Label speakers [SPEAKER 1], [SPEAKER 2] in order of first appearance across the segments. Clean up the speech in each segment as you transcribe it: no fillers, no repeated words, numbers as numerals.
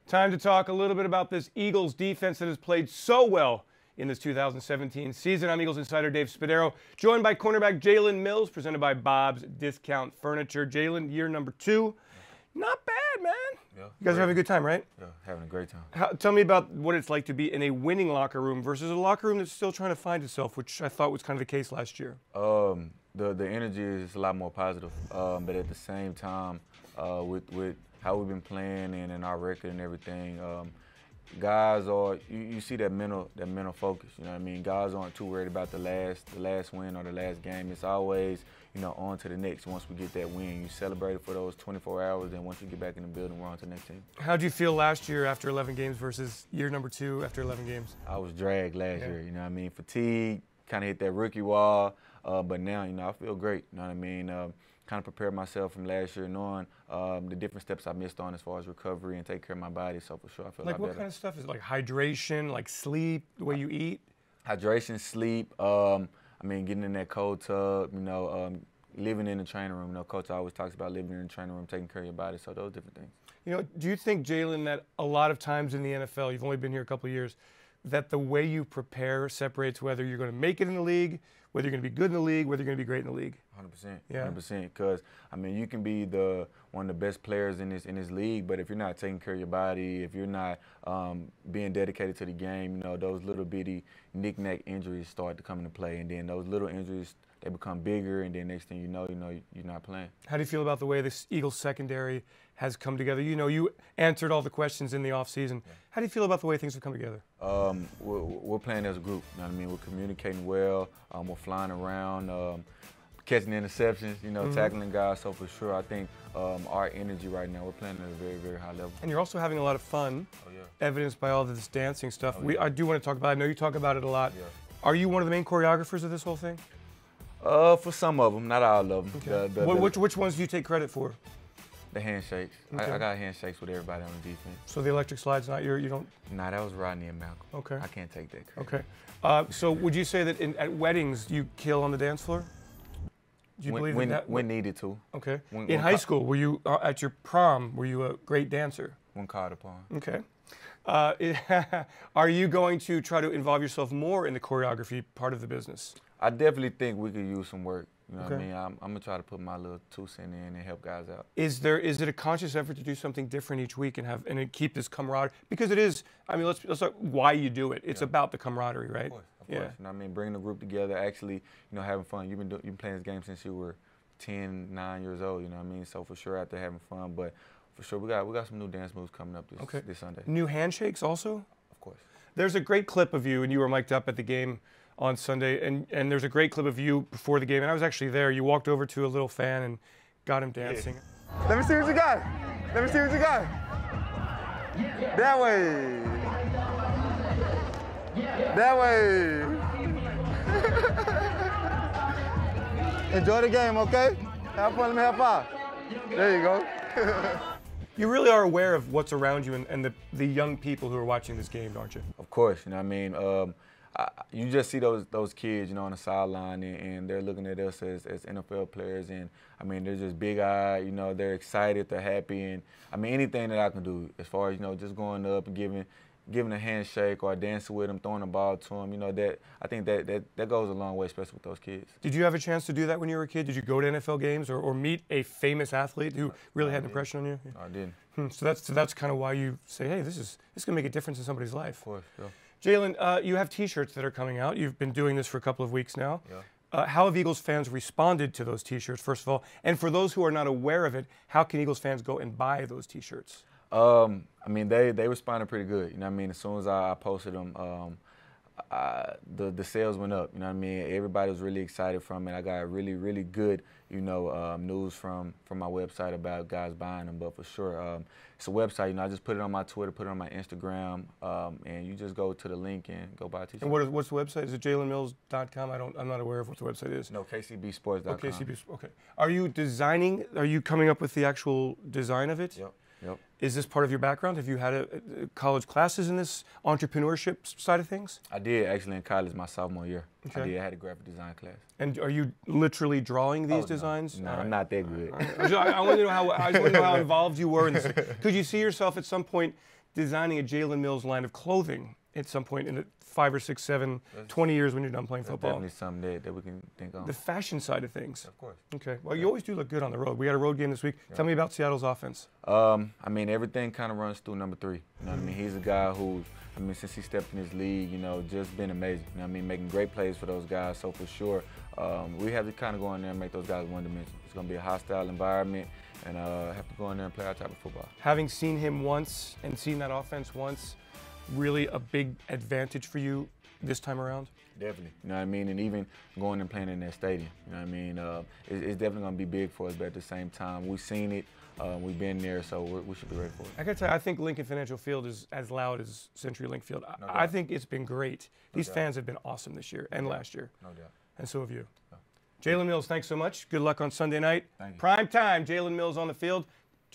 [SPEAKER 1] Time to talk a little bit about this Eagles defense that has played so well in this 2017 season. I'm Eagles Insider Dave Spadaro, joined by cornerback Jalen Mills, presented by Bob's Discount Furniture. Jalen, year number 2. Not bad, man.
[SPEAKER 2] Yeah,
[SPEAKER 1] you guys are having a good time, right?
[SPEAKER 2] Yeah, having a great time.
[SPEAKER 1] Tell me about what it's like to be in a winning locker room versus a locker room that's still trying to find itself, which I thought was kind of the case last year.
[SPEAKER 2] The energy is a lot more positive, but at the same time, with how we've been playing and in our record and everything, guys are you see that mental focus. You know what I mean? Guys aren't too worried about the last win or the last game. It's always, you know, on to the next. Once we get that win, you celebrate it for those 24 hours, and once you get back in the building, we're on to the next team.
[SPEAKER 1] How'd you feel last year after 11 games versus year number 2 after 11 games?
[SPEAKER 2] I was dragged last year. You know what I mean? Fatigue, kind of hit that rookie wall, but now, you know, I feel great. You know what I mean? Kind of prepared myself from last year, knowing the different steps I missed on as far as recovery and take care of my body. So for sure, I feel like
[SPEAKER 1] what kind of stuff is it? Like hydration, like sleep, the way you eat? Hydration,
[SPEAKER 2] sleep. I mean, getting in that cold tub. You know, living in the training room. You know, Coach always talks about living in the training room, taking care of your body. So those different things.
[SPEAKER 1] You know, do you think, Jalen, that a lot of times in the NFL, you've only been here a couple of years, that the way you prepare separates whether you're going to make it in the league, whether you're going to be good in the league, whether you're going to be great in the league?
[SPEAKER 2] 100%. Yeah. 100%. Because I mean, you can be one of the best players in this league, but if you're not taking care of your body, if you're not being dedicated to the game, you know, those little bitty knick-knack injuries start to come into play, and then those little injuries, they become bigger, and then next thing you know, you're not playing. How
[SPEAKER 1] do you feel about the way this Eagles secondary has come together? You know, you answered all the questions in the offseason. Yeah. How do you feel about the way things have come together?
[SPEAKER 2] We're playing as a group. You know what I mean? We're communicating well. We're flying around, catching interceptions, you know, tackling guys. So for sure, I think our energy right now, we're playing at a very, very high level.
[SPEAKER 1] And you're also having a lot of fun, evidenced by all of this dancing stuff. I do want to talk about it. I know you talk about it a lot. Yeah. Are you one of the main choreographers of this whole thing?
[SPEAKER 2] For some of them, not all of them.
[SPEAKER 1] Okay. Which ones do you take credit for?
[SPEAKER 2] The handshakes. Okay. I got handshakes with everybody on the defense.
[SPEAKER 1] So the electric slide's not you don't?
[SPEAKER 2] Nah, that was Rodney and Malcolm.
[SPEAKER 1] Okay.
[SPEAKER 2] I can't take that credit.
[SPEAKER 1] Okay. So would you say that at weddings you kill on the dance floor? Do you believe that?
[SPEAKER 2] When needed to.
[SPEAKER 1] Okay. In high school, were you at your prom? Were you a great dancer?
[SPEAKER 2] When called upon.
[SPEAKER 1] Okay. Are you going to try to involve yourself more in the choreography part of the business?
[SPEAKER 2] I definitely think we could use some work. You know what I mean? I'm gonna try to put my little 2 cents in and help guys out.
[SPEAKER 1] Is it a conscious effort to do something different each week and keep this camaraderie? Because it is. I mean, let's talk why you do it. It's about the camaraderie, right?
[SPEAKER 2] Of course. You know what I mean? Bringing the group together, actually, you know, having fun. You've been playing this game since you were 10, 9 years old. You know what I mean? So for sure, out there having fun. But for sure, we got some new dance moves coming up this Sunday.
[SPEAKER 1] New handshakes also?
[SPEAKER 2] Of course.
[SPEAKER 1] There's a great clip of you, and you were mic'd up at the game on Sunday, and there's a great clip of you before the game, and I was actually there. You walked over to a little fan and got him dancing.
[SPEAKER 3] Yeah. Let me see what you got. Let me see what you got. That way. That way. Enjoy the game, okay? Have fun, let me help out. There you go.
[SPEAKER 1] You really are aware of what's around you and the young people who are watching this game, aren't you?
[SPEAKER 2] Of course, you know what I mean? You just see those kids, you know, on the sideline, and they're looking at us as NFL players, and I mean, they're just big-eyed, you know, they're excited, they're happy, and I mean, anything that I can do as far as, you know, just going up and giving a handshake or dancing with them, throwing the ball to them, you know, I think that goes a long way, especially with those kids.
[SPEAKER 1] Did you have a chance to do that when you were a kid? Did you go to NFL games or meet a famous athlete who really had an impression on you?
[SPEAKER 2] No, I didn't.
[SPEAKER 1] So that's kind of why you say, hey, this is going to make a difference in somebody's life.
[SPEAKER 2] Of course, yeah.
[SPEAKER 1] Jalen, you have T-shirts that are coming out. You've been doing this for a couple of weeks now.
[SPEAKER 2] Yeah.
[SPEAKER 1] How have Eagles fans responded to those T-shirts, first of all? And for those who are not aware of it, how can Eagles fans go and buy those T-shirts?
[SPEAKER 2] I mean, they responded pretty good. You know what I mean? As soon as I posted them, the sales went up. You know what I mean? Everybody was really excited from it. I got really, really good, you know, news from my website about guys buying them. But for sure, it's a website. You know, I just put it on my Twitter, put it on my Instagram, and you just go to the link and go buy a T-shirt.
[SPEAKER 1] And what's the website? Is it JalenMills.com? I'm not aware of what the website is.
[SPEAKER 2] No, KCBSports.com.
[SPEAKER 1] Oh, KCB. Okay. Are you designing? Are you coming up with the actual design of it?
[SPEAKER 2] Yep.
[SPEAKER 1] Is this part of your background? Have you had college classes in this entrepreneurship side of things?
[SPEAKER 2] I did actually in college my sophomore year. Okay. I had a graphic design class.
[SPEAKER 1] And are you literally drawing these designs?
[SPEAKER 2] No, I'm not that good.
[SPEAKER 1] I want to know how involved you were in this. Could you see yourself at some point designing a Jalen Mills line of clothing at some point in the 5 or 6, 7, 20 years when you're done playing football?
[SPEAKER 2] Definitely something that we can think on.
[SPEAKER 1] The fashion side of things.
[SPEAKER 2] Of course.
[SPEAKER 1] Okay. Well, you always do look good on the road. We had a road game this week. Tell me about Seattle's offense.
[SPEAKER 2] I mean, everything kind of runs through number 3. You know what I mean? He's a guy who, I mean, since he stepped in this league, you know, just been amazing. You know what I mean? Making great plays for those guys. So for sure, we have to kind of go in there and make those guys one-dimensional. It's going to be a hostile environment, and have to go in there and play our type of football.
[SPEAKER 1] Having seen him once and seen that offense once, really a big advantage for you this time around?
[SPEAKER 2] Definitely. You know what I mean? And even going and playing in that stadium. You know what I mean? It's definitely going to be big for us, but at the same time, we've seen it. We've been there, so we should be ready for it.
[SPEAKER 1] I got to tell you, I think Lincoln Financial Field is as loud as CenturyLink Field. I think it's been great. These fans have been awesome this year and last year.
[SPEAKER 2] No doubt.
[SPEAKER 1] And so have you. Jalen Mills, thanks so much. Good luck on Sunday night.
[SPEAKER 2] Thank you.
[SPEAKER 1] Prime time, Jalen Mills on the field.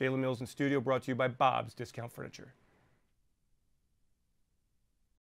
[SPEAKER 1] Jalen Mills in studio, brought to you by Bob's Discount Furniture.